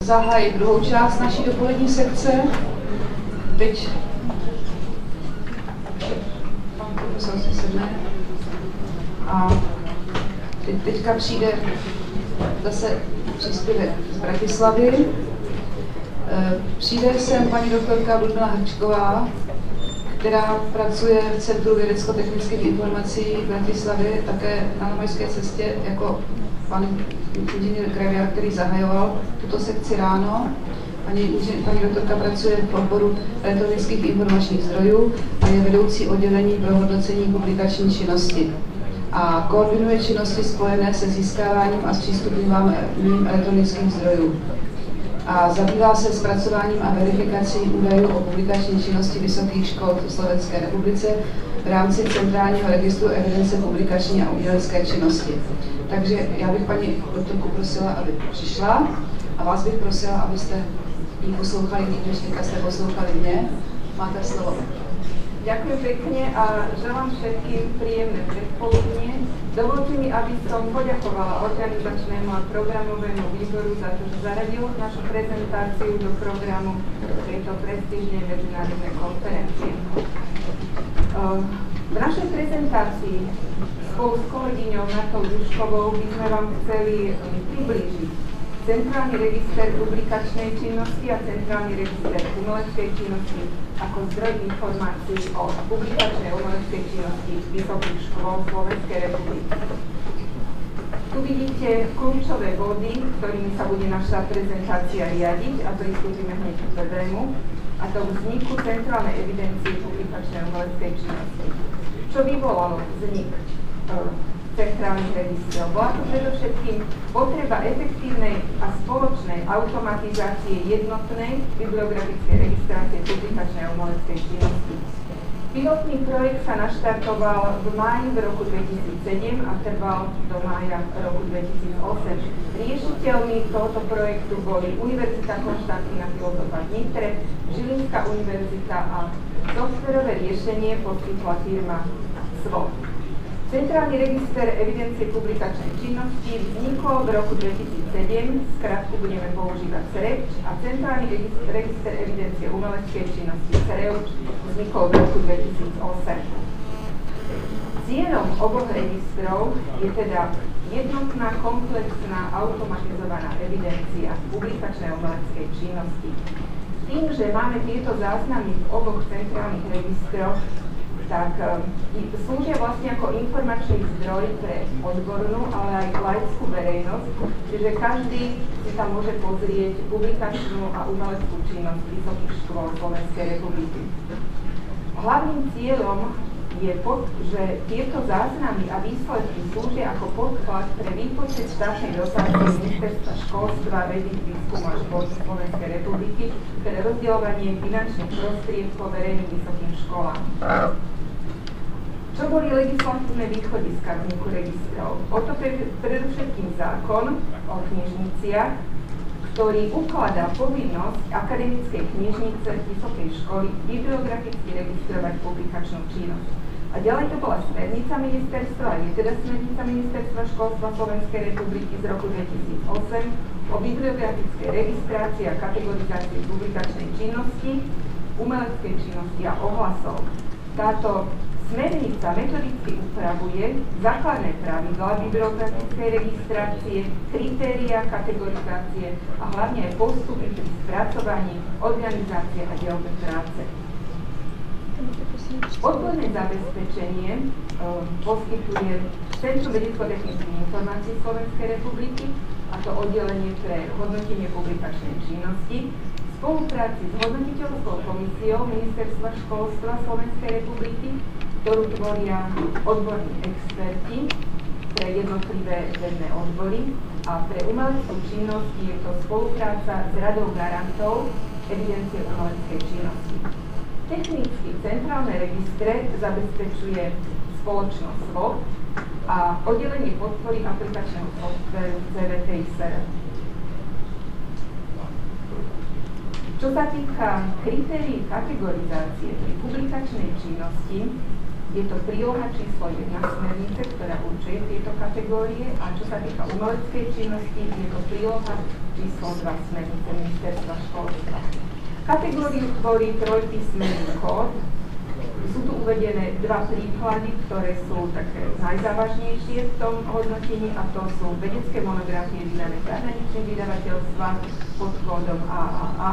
zahájit druhou část naší dopolední sekce. Teď pan profesor si sedne a teďka přijde zase příspěvek z Bratislavy. Přijde sem paní doktorka Ludmila Hrčková, která pracuje v Centru vědecko-technických informací v Bratislavě, také na Lamajské cestě, jako pan inženýr Kreviar, který zahajoval tuto sekci ráno. Paní doktorka pracuje v odboru elektronických informačních zdrojů a je vedoucí oddělení pro hodnocení publikační činnosti. A koordinuje činnosti spojené se získáváním a zpřístupňováním elektronických zdrojů. A zabývá se zpracováním a verifikací údajů o publikační činnosti vysokých škol v Slovenské republice v rámci Centrálního registru evidence publikační a umělecké činnosti. Takže já bych paní doktorku prosila, aby přišla, a vás bych prosila, abyste ji poslouchali, když teďka jste poslouchali mě. Máte slovo. Ďakujem pekne a želám všetkým príjemné predpoludnie. Dovolte mi, aby som poďakovala organizačnému a programovému výboru za to, že zaradil našu prezentáciu do programu tejto prestížnej medzinárodnej konferencie. V našej prezentácii spolu s kolegyňou Martou Duškovou by sme vám chceli priblížiť Centrálny register publikačnej činnosti a Centrálny register umeleckej činnosti ako zdroj informácií o publikačnej umeleckej činnosti vysokých škôl Slovenskej republiky. Tu vidíte kľúčové body, ktorými sa bude naša prezentácia riadiť, a pristúpime hneď k prvému, a to vzniku Centrálnej evidencie publikačnej umeleckej činnosti. Čo vyvolalo vznik centrálnych registrov? Bola to predovšetkým potreba efektívnej a spoločnej automatizácie jednotnej bibliografickej registrácie publikačnej a umeleckej činnosti. Pilotný projekt sa naštartoval v máji v roku 2007 a trval do mája roku 2008. Riešiteľmi tohoto projektu boli Univerzita Konštantína Filozofa v Nitre, Žilinská univerzita a softverové riešenie poskytla firma SWOT. Centrálny register evidencie publikačnej činnosti vznikol v roku 2007, skratku budeme používať CREČ, a Centrálny register evidencie umeleckej činnosti CREUČ vznikol v roku 2008. Cieľom oboch registrov je teda jednotná, komplexná, automatizovaná evidencia publikačnej umeleckej činnosti. Tým, že máme tieto záznamy v oboch centrálnych registroch, tak slúžia vlastne ako informačný zdroj pre odbornú, ale aj laickú verejnosť, čiže každý si tam môže pozrieť publikačnú a umeleckú činnosť vysokých škôl Slovenskej republiky. Hlavným cieľom je, že tieto záznamy a výsledky slúžia ako podklad pre výpočet štátnej dotácie Ministerstva školstva, vedy, výskumu a športu Slovenskej republiky pre rozdeľovanie finančných prostriedkov verejným vysokým školám. Čo boli legislatívne východiská vzniku registrov? O to predovšetkým zákon o knižniciach, ktorý ukladá povinnosť akademickej knižnice vysokej školy bibliograficky registrovať publikačnú činnosť. A ďalej to bola smernica ministerstva, je teda smernica Ministerstva školstva Slovenskej republiky z roku 2008 o bibliografickej registrácii a kategorizácii publikačnej činnosti, umeleckej činnosti a ohlasov. Táto smernica metodicky upravuje základné pravidlá bibliografickej registrácie, kritéria kategorizácie a hlavne aj postupy pri spracovaní, organizácie a dielbe práce. Odborné zabezpečenie poskytuje Centrum vedecko-technických informácií Slovenskej republiky, a to oddelenie pre hodnotenie publikačnej činnosti, v spolupráci s hodnotiteľskou komisiou Ministerstva školstva Slovenskej republiky, ktorú tvoria odborní experti pre jednotlivé vedné odbory, a pre umeleckú činnosť je to spolupráca s Radou garantov evidencie umeleckej činnosti. Technicky centrálne registre zabezpečuje spoločnosť SWOT a oddelenie podpory aplikačného softvéru CVTISR. Čo sa týka kritérií kategorizácie pri publikačnej činnosti, je to príloha číslo 1 smernice, ktorá určuje tieto kategórie, a čo sa týka umeleckej činnosti, je to príloha číslo 2 smernice Ministerstva školstva. Kategóriu tvorí trojpísmenný kód. Sú tu uvedené dva príklady, ktoré sú také najzávažnejšie v tom hodnotení, a to sú vedecké monografie vydané zahraničným vydavateľstva pod kódom AAA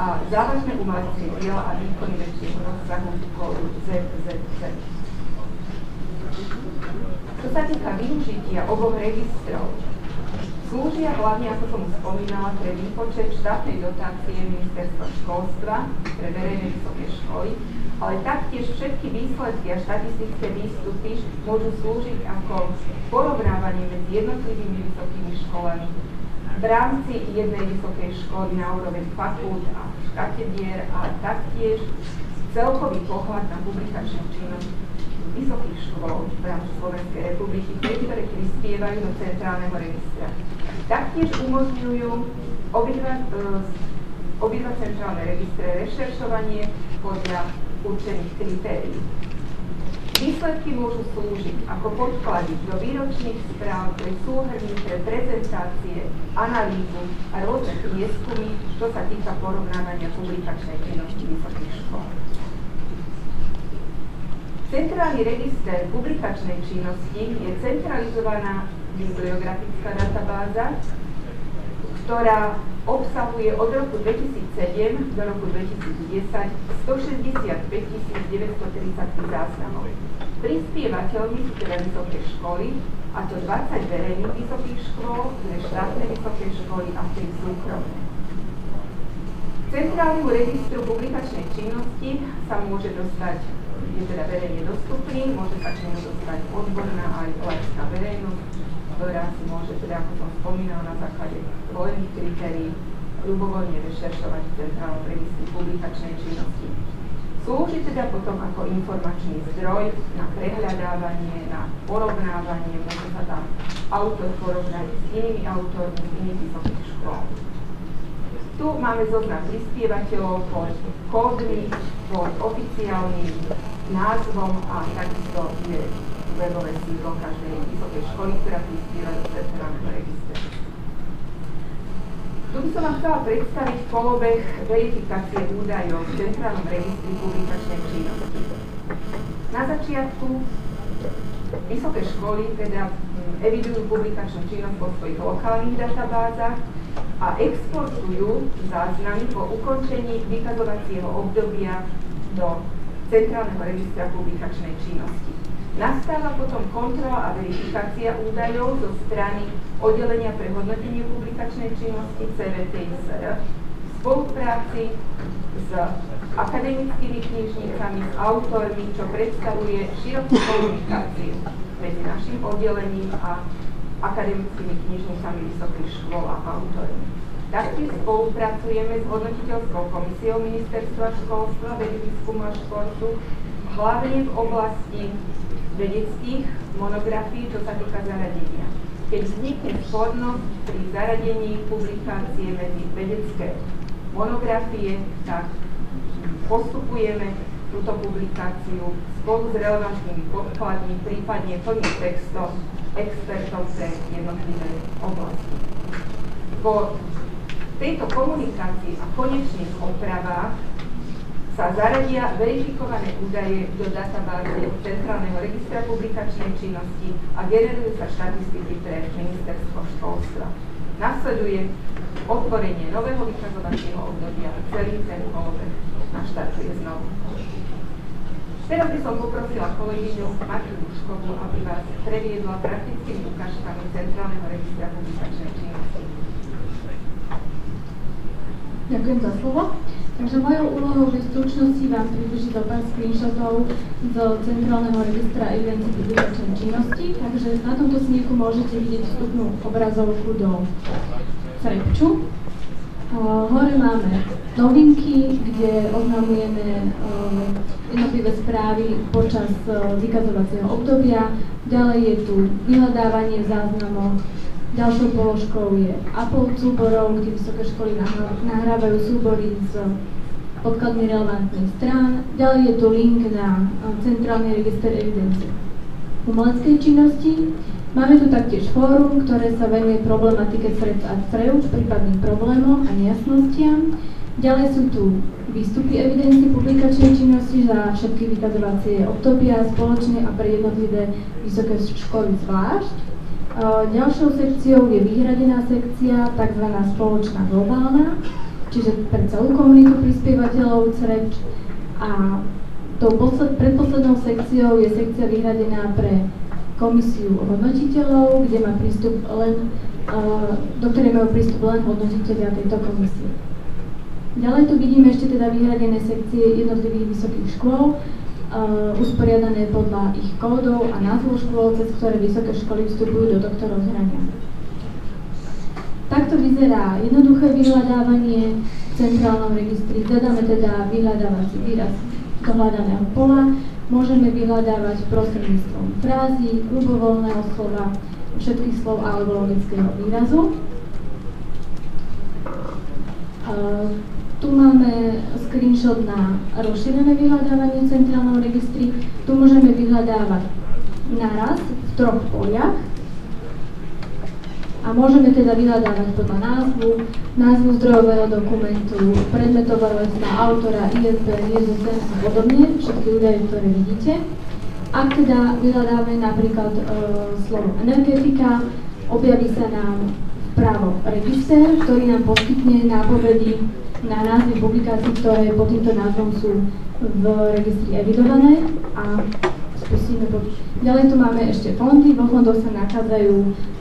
a závažné umelecké diela a výkony väčšieho rozsahu kódu ZZZ. Čo sa týka využitia oboch registrov, slúžia hlavne, ako som spomínala, pre výpočet štátnej dotácie Ministerstva školstva pre verejné vysoké školy, ale taktiež všetky výsledky a štatistické výstupy môžu slúžiť ako porovnávanie medzi jednotlivými vysokými školami v rámci jednej vysokej školy na úroveň fakult a katedier, a taktiež celkový pohľad na publikačnú činnosť vysokých škôl v rámci Slovenskej republiky, ktoré prispievajú do centrálneho registra. Taktiež umožňujú obidva centrálne registre rešeršovanie podľa určených kritérií. Výsledky môžu slúžiť ako podklady do výročných správ, pre súhrny, pre prezentácie, analýzu a rôzne prieskumy, čo sa týka porovnávania publikačnej činnosti vysokých škôl. Centrálny register publikačnej činnosti je centralizovaná bibliografická databáza, ktorá obsahuje od roku 2007 do roku 2010 165 930 záznamov. Prispievateľmi sú teda vysoké školy, a to 20 verejných vysokých škôl, 2 štátne vysoké školy a 3 súkromné. Centrálnemu registru publikačnej činnosti sa môže dostať, je teda verejne dostupný, môže sa k nemu dostať odborná aj laická verejnosť, ktorá si môže, teda ako som spomínala, na základe volených kritérií ľubovoľne rešeršovať v centrálnom registri publikačnej činnosti. Slúži teda potom ako informačný zdroj na prehľadávanie, na porovnávanie, môže sa tam autor porovnať s inými autormi z iných vysokých škôl. Tu máme zoznam prispievateľov pod kódmi, pod oficiálnym názvom a takisto je webové sídlo každej vysokej školy, ktorá prispieva do centrálneho registra. Tu by som vám chcela predstaviť kolobeh verifikácie údajov v centrálnom registri publikačnej činnosti. Na začiatku vysoké školy teda evidujú publikačnú činnosť vo svojich lokálnych databázach a exportujú záznamy po ukončení vykazovacieho obdobia do centrálneho registra publikačnej činnosti. Nastáva potom kontrola a verifikácia údajov zo strany oddelenia pre hodnotenie publikačnej činnosti CVTISR v spolupráci s akademickými knižníkami, s autormi, čo predstavuje širokú komunikáciu medzi našim oddelením a akademickými knižníkami vysokých škôl a autormi. Taktiež spolupracujeme s hodnotiteľskou komisiou Ministerstva školstva, vedy, výskumu a športu, hlavne v oblasti vedeckých monografií, čo sa týka zaradenia. Keď vznikne spornosť pri zaradení publikácie medzi vedecké monografie, tak postupujeme túto publikáciu spolu s relevantnými podkladmi, prípadne plným textom expertov pre jednotlivé oblasti. Po tejto komunikácii a konečných opravách sa zaradia verifikované údaje do databázy Centrálneho registra publikačnej činnosti a generujú sa štatistiky pre Ministerstvo školstva. Nasleduje otvorenie nového vykazovacieho obdobia a celý ten kolobeh naštartuje znovu. Teraz by som poprosila kolegyňu Martu Duškovú, aby vás previedla praktickými ukážkami Centrálneho registra publikačnej činnosti. Ďakujem za slovo. Takže mojou úlohou je v stručnosti vám približiť do pár screenshotov do Centrálneho registra evidencie publikačnej činnosti. Takže na tomto snímku môžete vidieť vstupnú obrazovku do CREPČu. Hore máme novinky, kde oznamujeme jednotlivé správy počas vykazovacieho obdobia. Ďalej je tu vyhľadávanie záznamov. Ďalšou položkou je upload súborov, kde vysoké školy nahrávajú súbory s podkladmi relevantných strán. Ďalej je tu link na Centrálny register evidencie umeleckej činnosti, Máme tu taktiež fórum, ktoré sa venuje problematike Threads a Threads, prípadným problémom a nejasnostiam. Ďalej sú tu výstupy evidencie publikačnej činnosti za všetky vykazovacie obdobia spoločne a pre jednotlivé vysoké školy zvlášť. Ďalšou sekciou je vyhradená sekcia, tzv. Spoločná globálna, čiže pre celú komunitu prispievateľov CREČ. A tou predposlednou sekciou je sekcia vyhradená pre komisiu hodnotiteľov, kde má prístup len, do ktorej majú prístup len hodnotiteľia tejto komisie. Ďalej tu vidíme ešte teda vyhradené sekcie jednotlivých vysokých škôl, usporiadané podľa ich kódov a názvov škôl, cez ktoré vysoké školy vstupujú do tohto rozhrania. Takto vyzerá jednoduché vyhľadávanie v centrálnom registri. Zadáme teda vyhľadávací výraz do hľadaného pola. Môžeme vyhľadávať prostredníctvom frázy, ľubovoľného slova, všetkých slov alebo logického výrazu. Tu máme screenshot na rozšírené vyhľadávanie v centrálnom registri. Tu môžeme vyhľadávať naraz v 3 poliach. A môžeme teda vyhľadávať podľa názvu zdrojového dokumentu, predmetového lesa, autora, ISBN, ISSN a podobne, všetky údaje, ktoré vidíte. Ak teda vyhľadáme napríklad slovo energetika, objaví sa nám vpravo register, ktorý nám poskytne nápovedy na názvy publikácií, ktoré pod týmto názvom sú v registri evidované. A ďalej tu máme ešte fondy. Vo fondoch sa nachádzajú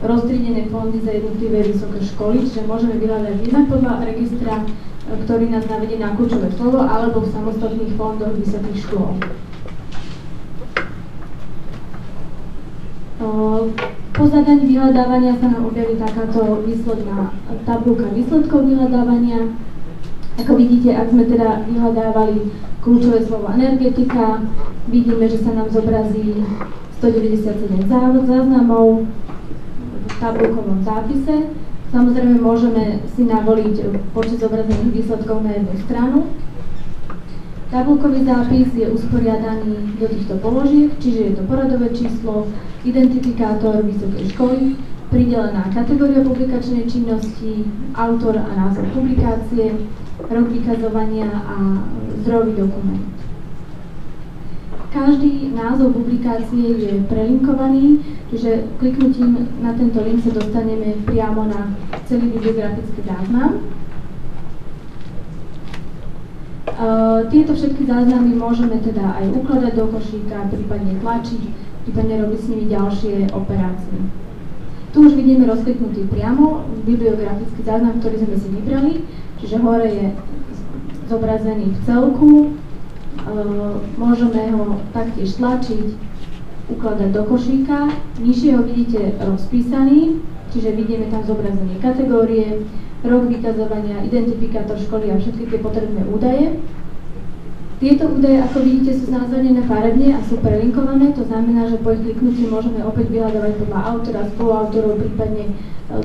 roztriedené fondy za jednotlivé vysoké školy, čiže môžeme vyhľadať jednak podľa registra, ktorý nás navedie na kľúčové slovo, alebo v samostatných fondoch vysokých škôl. Po zadaní vyhľadávania sa nám objaví takáto výsledná tabuľka výsledkov vyhľadávania. Ako vidíte, ak sme teda vyhľadávali kľúčové slovo energetika, vidíme, že sa nám zobrazí 197 záznamov v tabuľkovom zápise. Samozrejme, môžeme si navoliť počet zobrazených výsledkov na jednu stranu. Tabuľkový zápis je usporiadaný do týchto položiek, čiže je to poradové číslo, identifikátor vysokej školy, pridelená kategória publikačnej činnosti, autor a názov publikácie, rok vykazovania a zdrojový dokument. Každý názov publikácie je prelinkovaný, čiže kliknutím na tento link sa dostaneme priamo na celý bibliografický záznam. Tieto všetky záznamy môžeme teda aj ukladať do košíka, prípadne tlačiť, prípadne robiť s nimi ďalšie operácie. Tu už vidíme rozkliknutý priamo bibliografický záznam, ktorý sme si vybrali, čiže hore je zobrazený v celku, môžeme ho taktiež tlačiť, ukladať do košíka, nižšie ho vidíte rozpísaný, čiže vidíme tam zobrazenie kategórie, rok vykazovania, identifikátor školy a všetky tie potrebné údaje. Tieto údaje, ako vidíte, sú znázornené farebne a sú prelinkované, to znamená, že po ich kliknutí môžeme opäť vyhľadávať podľa autora, spoluautorov, prípadne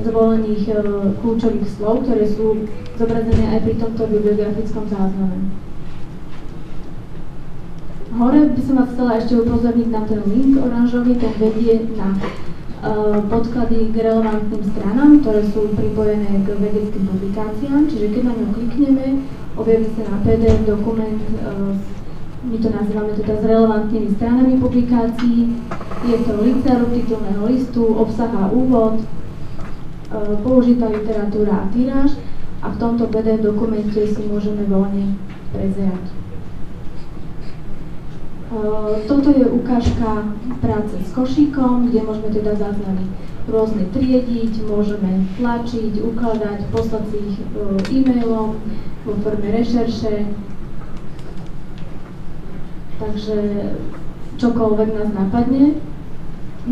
zvolených kľúčových slov, ktoré sú zobrazené aj pri tomto bibliografickom zázname. Hore by som vás chcela ešte upozorniť na ten link oranžový, ten vedie na podklady k relevantným stranám, ktoré sú pripojené k vedeckým publikáciám, čiže keď na ňu klikneme, objaví sa na PDF dokument, my to nazývame teda s relevantnými stranami publikácií, je to literu titulného listu, obsah a úvod, použitá literatúra a tiráž a v tomto PDF dokumente si môžeme voľne prezerať. Toto je ukážka práce s košíkom, kde môžeme teda záznamy rôzne triediť, môžeme tlačiť, ukladať, poslať si ich e-mailom vo forme rešerše. Takže čokoľvek nás napadne.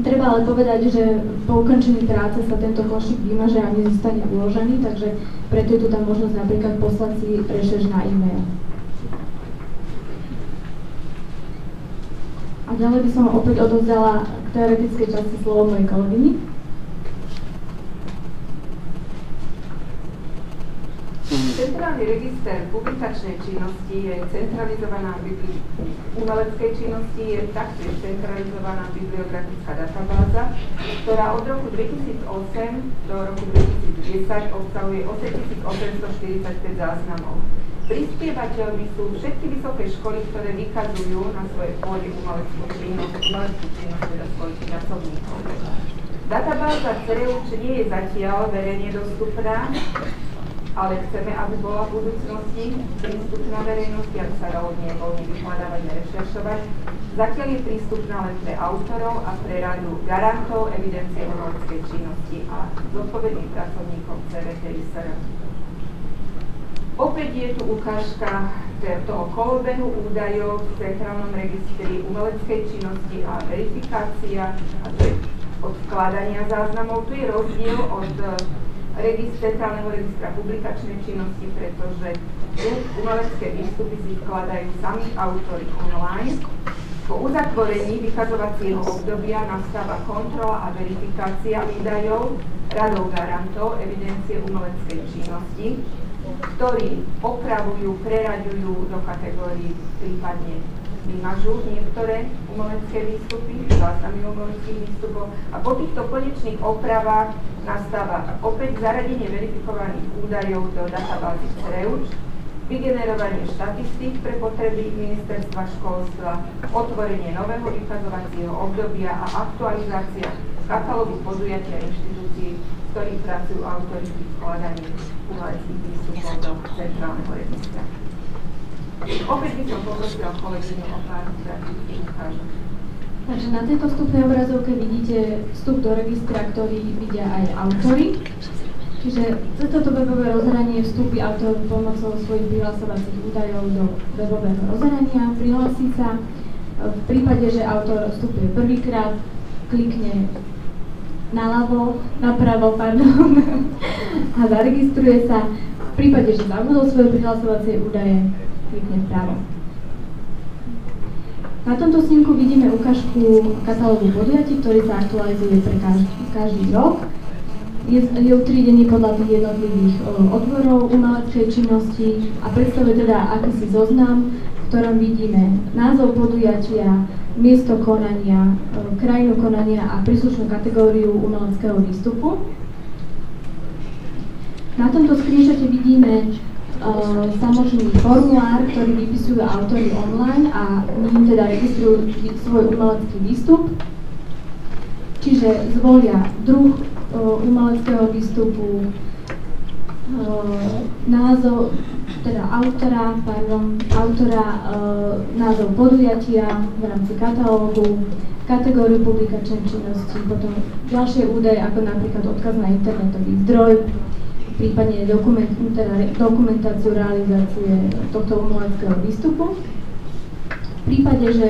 Treba ale povedať, že po ukončení práce sa tento košík vymaže a nezostane uložený, takže preto je tu tá možnosť napríklad poslať si rešerš na e-mail. A ďalej by som opäť odovzdala k teoretickej časti slovo mojej kolegyni. Centrálny register publikačnej činnosti je centralizovaná umeleckej činnosti, je taktiež centralizovaná bibliografická databáza, ktorá od roku 2008 do roku 2010 obsahuje 8845 záznamov. Prispievateľmi sú všetky vysoké školy, ktoré vykazujú na svojej pôde umeleckú činnosť, teda svojich pracovníkov. Databáza CREUČ nie je zatiaľ verejne dostupná, ale chceme, aby bola v budúcnosti prístupná verejnosti, aby sa dalo nie voľne vyhľadávať a rešeršovať. Zatiaľ je prístupná len pre autorov a pre radu garantov evidencie umeleckej činnosti a zodpovedných pracovníkov CVTISR. Opäť je tu ukážka toho kolobehu údajov v Centrálnom registri umeleckej činnosti a verifikácia, a to je od vkladania záznamov. Tu je rozdiel od Centrálneho registra publikačnej činnosti, pretože tu umelecké výstupy si vkladajú sami autori online. Po uzatvorení vykazovacieho obdobia nastáva kontrola a verifikácia údajov radou garantov evidencie umeleckej činnosti, ktorí opravujú, preraďujú do kategórií, prípadne vymažú niektoré umelecké výstupy, záznamy umeleckých výstupov a po týchto konečných opravách nastáva opäť zaradenie verifikovaných údajov do databázy CREUČ, vygenerovanie štatistík pre potreby ministerstva školstva, otvorenie nového vykazovacieho obdobia a aktualizácia katalógu podujatia inštitúcií, v ktorých pracujú autori pri vkladaní umeleckých výstupov do Centrálneho registra. Opäť by som poprosila kolegyňu o pár praktických ukážok. Takže na tejto vstupnej obrazovke vidíte vstup do registra, ktorý vidia aj autory. Čiže cez toto webové rozhranie vstúpi autor pomocou svojich prihlasovacích údajov do webového rozhrania, prihlási sa. V prípade, že autor vstupuje prvýkrát, klikne napravo a zaregistruje sa. V prípade, že zabudol svoje prihlasovacie údaje, klikne vpravo. Na tomto snímku vidíme ukážku katalógu podujatí, ktorý sa aktualizuje pre každý rok. Je utriedený podľa tých jednotlivých odborov umeleckej činnosti a predstavuje teda akýsi zoznam, v ktorom vidíme názov podujatia, miesto konania, krajinu konania a príslušnú kategóriu umeleckého výstupu. Na tomto screenshote vidíme samotný formulár, ktorý vypisujú autory online a ním teda registrujú svoj umelecký výstup. Čiže zvolia druh umeleckého výstupu, názov, teda autora, názov podujatia v rámci katalógu, kategóriu publikačnej činnosti, potom ďalšie údaje, ako napríklad odkaz na internetový zdroj, prípadne dokumentáciu realizácie tohto umeleckého výstupu. V prípade, že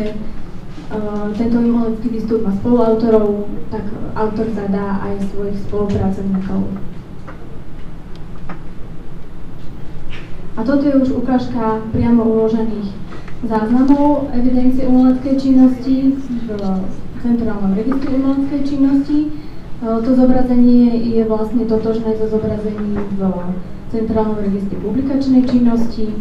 tento umelecký výstup má spoluautorov, tak autor zadá aj svojich spolupracovníkov. A toto je už ukážka priamo uložených záznamov evidencie umeleckej činnosti v Centrálnom registri umeleckej činnosti. To zobrazenie je vlastne totožné so zobrazením v Centrálnom registri publikačnej činnosti.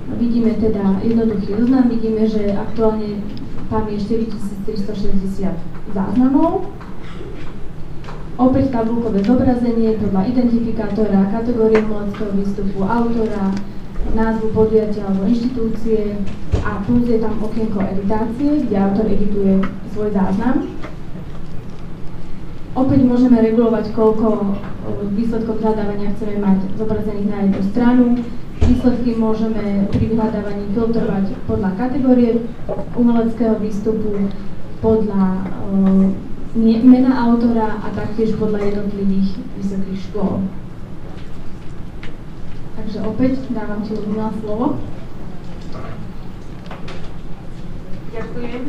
Vidíme teda jednoduchý zoznam, vidíme, že aktuálne tam je 4360 záznamov. Opäť tabulkové zobrazenie podľa identifikátora, kategórie umeleckého výstupu, autora, názvu podujatia alebo inštitúcie a plus je tam okienko editácie, kde autor edituje svoj záznam. Opäť môžeme regulovať, koľko výsledkov vyhľadávania chceme mať zobrazených na jednu stranu. Výsledky môžeme pri vyhľadávaní filtrovať podľa kategórie umeleckého výstupu, podľa mena autora a taktiež podľa jednotlivých vysokých škôl. Takže opäť dávam ti Ľudmila slovo. Ďakujem.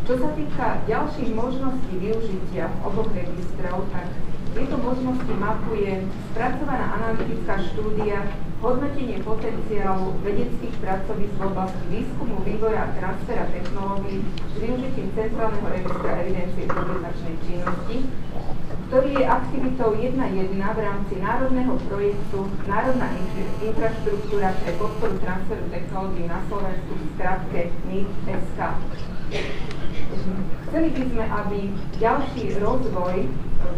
Čo sa týka ďalších možností využitia oboch registrov, tak tieto možnosti mapuje spracovaná analytická štúdia hodnotenie potenciálu vedeckých pracovísk v oblasti výskumu, vývoja a transfera technológií s využitím Centrálneho registra evidencie publikačnej činnosti, ktorý je aktivitou 1.1 v rámci národného projektu Národná infraštruktúra pre podporu transferu technológií na Slovensku, v skratke NIT-SK. Chceli by sme, aby ďalší rozvoj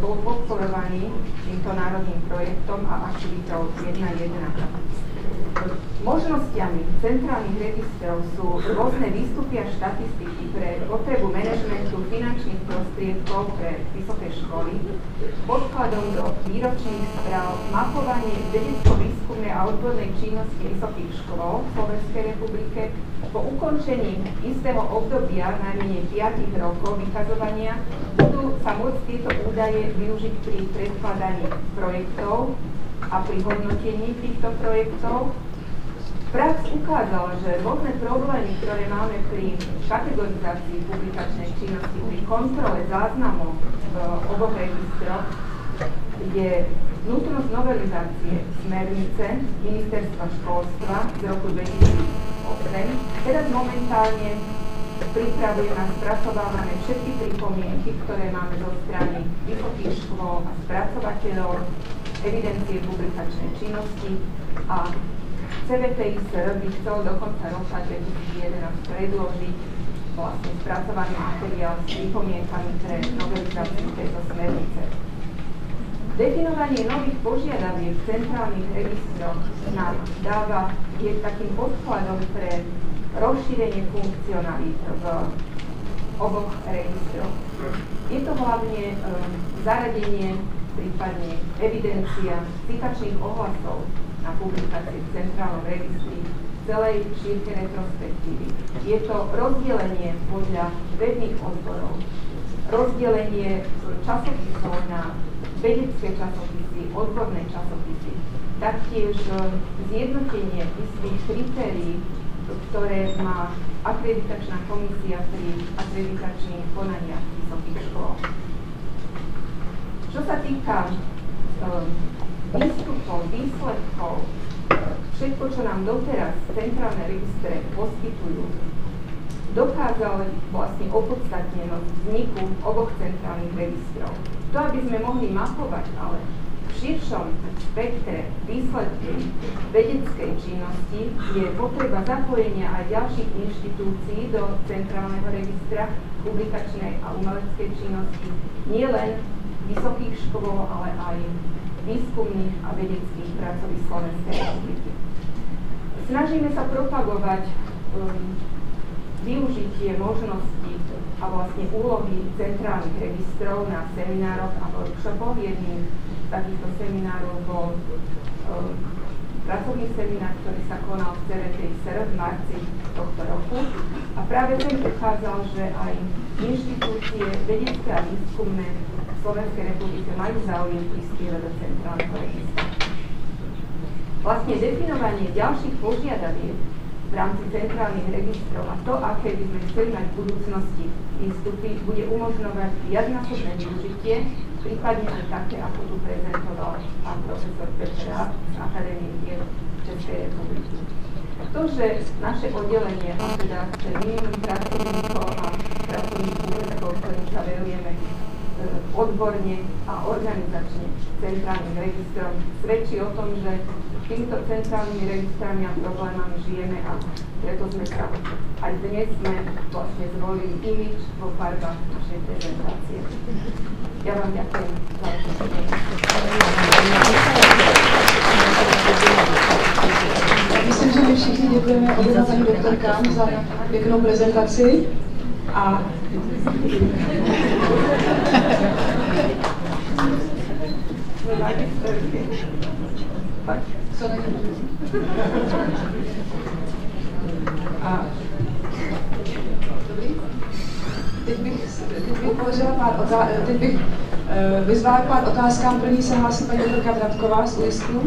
bol podporovaný týmto národným projektom a aktivitou 1.1. Možnosťami centrálnych registrov sú rôzne výstupy a štatistiky pre potrebu manažmentu finančných prostriedkov pre vysoké školy, podkladom do výročných správ, mapovanie vedecko-výskumnej a odbornej činnosti vysokých škôl v Slovenskej republike. Po ukončení istého obdobia, najmenej 5 rokov vykazovania, budú sa môcť tieto údaje využiť pri predkladaní projektov a pri hodnotení týchto projektov. Prax ukázala, že rôzne problémy, ktoré máme pri kategorizácii publikačnej činnosti, pri kontrole záznamov v oboch registroch, je nutnosť novelizácie smernice Ministerstva školstva z roku 2008. Teraz momentálne pripravujeme a spracovávame všetky pripomienky, ktoré máme zo strany vysokých škôl a spracovateľov, evidencie publikačnej činnosti a CVTISR by chcel do konca roka 2011 predložiť vlastne spracovaný materiál s pripomienkami pre novelizáciu tejto smernice. Definovanie nových požiadaviek v centrálnych registroch nám dáva je takým podkladom pre rozšírenie funkcionalít v oboch registroch. Je to hlavne zaradenie, prípadne evidencia citačných ohlasov na publikácii v centrálnom registri celej šírke retrospektívy. Je to rozdelenie podľa vedných odborov, rozdelenie časopisov na vedecké časopisy, odborné časopisy, taktiež zjednotenie istých kritérií, ktoré má akreditačná komisia pri akreditačných konaniach vysokých škôl. Čo sa týka výstupov, výsledkov, všetko, čo nám doteraz centrálne registre poskytujú, dokázali vlastne opodstatnenosť vzniku oboch centrálnych registrov. To, aby sme mohli mapovať, ale v širšom spektre výsledky vedeckej činnosti je potreba zapojenia aj ďalších inštitúcií do centrálneho registra publikačnej a umeleckej činnosti, nielen vysokých škôl, ale aj výskumných a vedeckých pracovísk Slovenskej republiky. Snažíme sa propagovať využitie možností a vlastne úlohy centrálnych registrov na seminároch a workshopoch. Jedným z takýchto seminárov bol pracovný seminár, ktorý sa konal v CVTISR v marci tohto roku. A práve ten ukázal, že aj inštitúcie vedecké a výskumné v Slovenskej republike majú záujem prispievať do centrálneho registra. Vlastne definovanie ďalších požiadaviek v rámci centrálnych registrov a to, aké by sme chceli mať v budúcnosti výstupy, bude umožňovať viacnásobné využitie, prípadne aj také, ako tu prezentoval pán profesor Petra z Akadémie vied Českej republiky. To, že naše oddelenie, a teda minimum pracovníkov a pracovníkov, ktorým sa verujeme odborne a organizačne centrálnym registrom, svedčí o tom, že týmito centrálnymi registrami a problémami žijeme a preto sme sa aj dnes sme vlastne zvolili imidž vo farbách našej prezentácie. Ja vám ďakujem za vaše pozornosť. Myslím, že my všichni děkujeme oběma paní doktorkám za pěknou prezentaci a teď bych vyzvala k pár otázkám. První se hlásí paní doktorka Bratková z UISTu.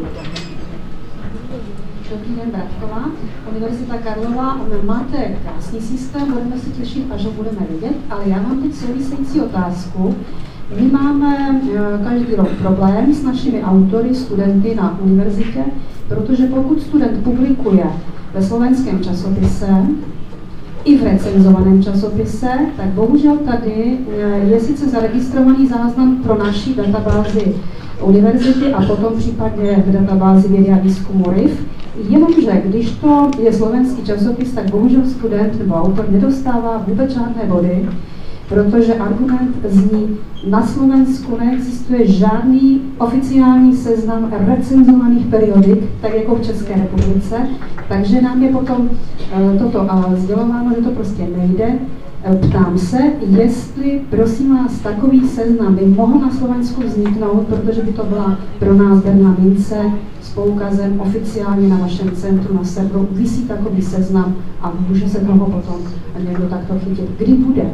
Dobrý den, Bratková. Univerzita Karlova, máte krásný systém, budeme se těšit, až ho budeme vidět, ale já mám teď související otázku. My máme každý rok problém s našimi autory, studenty na univerzitě, protože pokud student publikuje ve slovenském časopise, i v recenzovaném časopise, tak bohužel tady je sice zaregistrovaný záznam pro naší databázi univerzity a potom případně v databázi vědy a výzkumu RIF, jenomže když to je slovenský časopis, tak bohužel student nebo autor nedostává vůbec žádné body, protože argument zní, na Slovensku neexistuje žádný oficiální seznam recenzovaných periodik, tak jako v České republice, takže nám je potom toto sdělováno, že to prostě nejde. Ptám se, jestli, prosím vás, takový seznam by mohl na Slovensku vzniknout, protože by to byla pro nás berná mince s poukazem oficiálně na vašem centru, na serveru, visí takový seznam a může se toho potom někdo takto chytit. Kdy bude?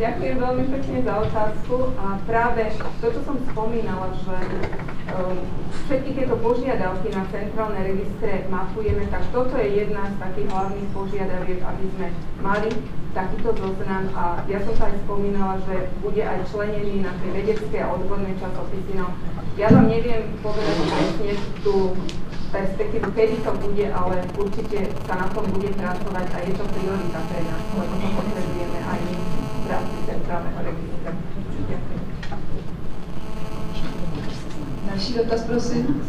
Ďakujem veľmi pekne za otázku a práve to, čo som spomínala, že všetky tieto požiadavky na centrálne registre mapujeme, tak toto je jedna z takých hlavných požiadaviek, aby sme mali takýto zoznam a ja som sa aj spomínala, že bude aj členený na tie vedecké a odborné časopisy. No, ja vám neviem povedať presne tú perspektívu, kedy to bude, ale určite sa na tom bude pracovať a je to priorita pre nás, lebo to potrebujeme aj my v rámci centrálneho registra. Ďakujem. Další dotaz, prosím.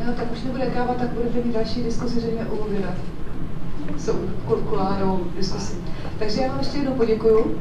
No, tak už nebude káva, tak budete mít další diskusi zřejmě u oběda. Jsou kulárovou diskusi. Takže já vám ještě jednou poděkuju.